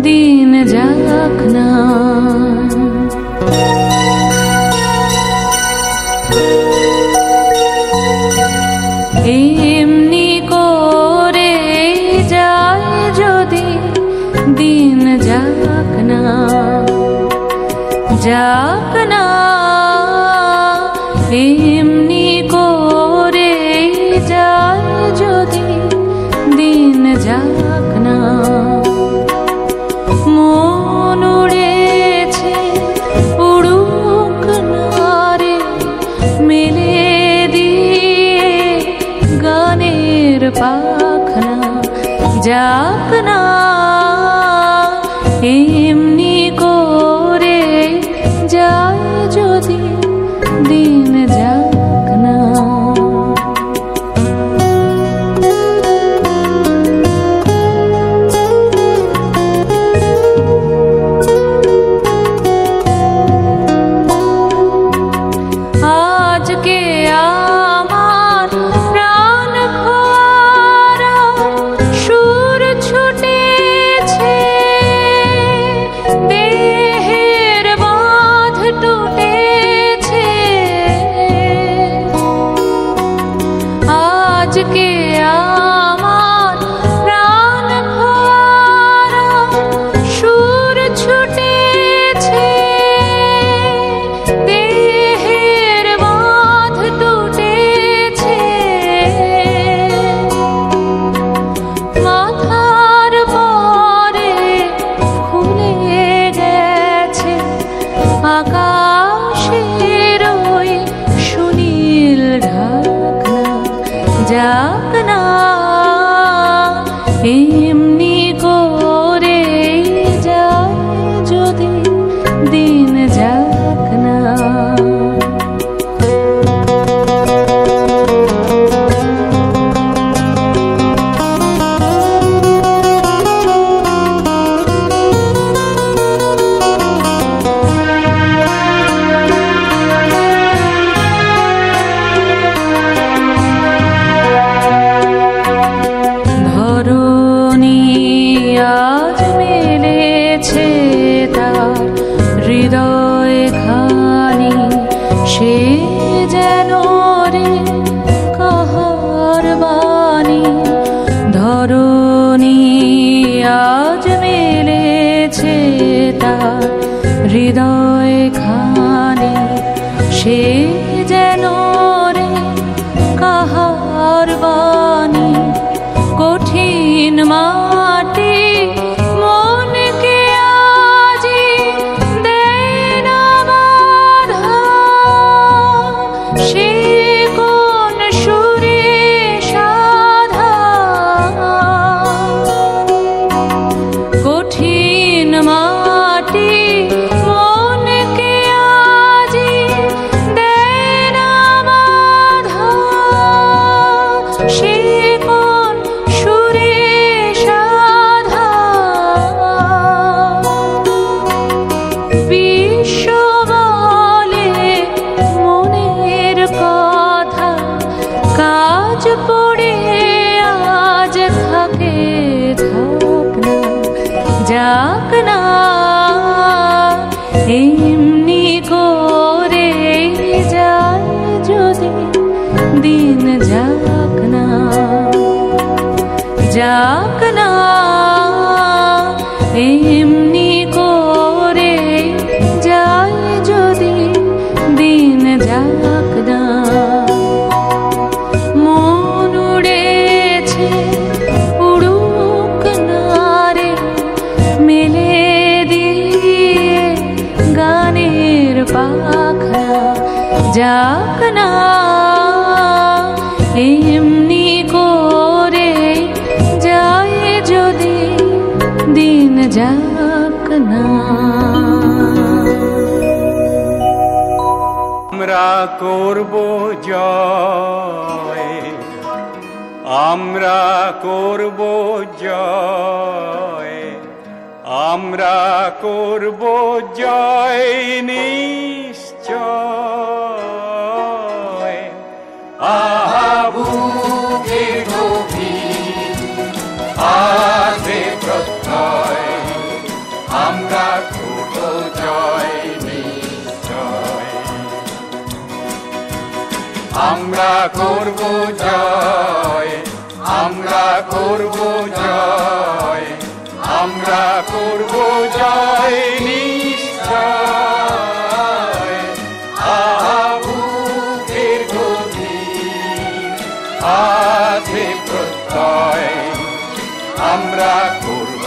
দিন যাক না। এমনি করে যায় যদি দিন যাক না, যাক না। এমনি করে যায় যদি দিন যাক না। মন উড়েছে উড়ুক না রে, মেলে দিয়ে গানের পাখনা, যাক না। এমনি করে যায় যদি দিন যাক না। আজকে আমার প্রাণ ভরা সুর ছুটেছে, দেহের বাঁধ টুটেছে। আজকে আমার প্রাণ ভরা সুর ছুটেছে, দেহের বাঁধ টুটেছে। মাথার পরে খুলে গেছে আকাশের ওই সুনীল ঢাকনা, যাক না। এমনি করে যায় যদি দিন যাক না। ধরণী আজ মেলেছে তার হৃদয় খানি, সে যেন রে কাহার বাণী। ধরণী আজ মেলেছে তার হৃদয় খানি, সে যেন রে কাহার বাণী। কঠিন মাটি মনকে আজি দেয় না বাধা, সে কোন সুরে সাধা। কঠিন মাটি মনকে আজি দেয় না বাধা, সে কোন সুরে সাধা। বিশ্ব বলে মনের কথা, কাজ পড়ে আজ থাকে থাক না, যাক না। এমনি করে যায় যদি দিন যাক না, যাক না। এমনি করে যায় যদি দিন যাক না। মন উড়েছে উড়ুক না রে, মেলে দিয়ে গানের পাখনা, যাক না। এমনি করে যায় যদি দিন যাক না। আমরা করব জয়, আমরা করব জয়, আমরা করব জয় নিশ্চয়। আহা বুকে গভীর আছে প্রত্যয়, আমরা করব জয়, আমরা করব জয়, আমরা করব জয় নিশ্চয়। আহা বুকের গভীর আছে প্রত্যয়, আমরা করব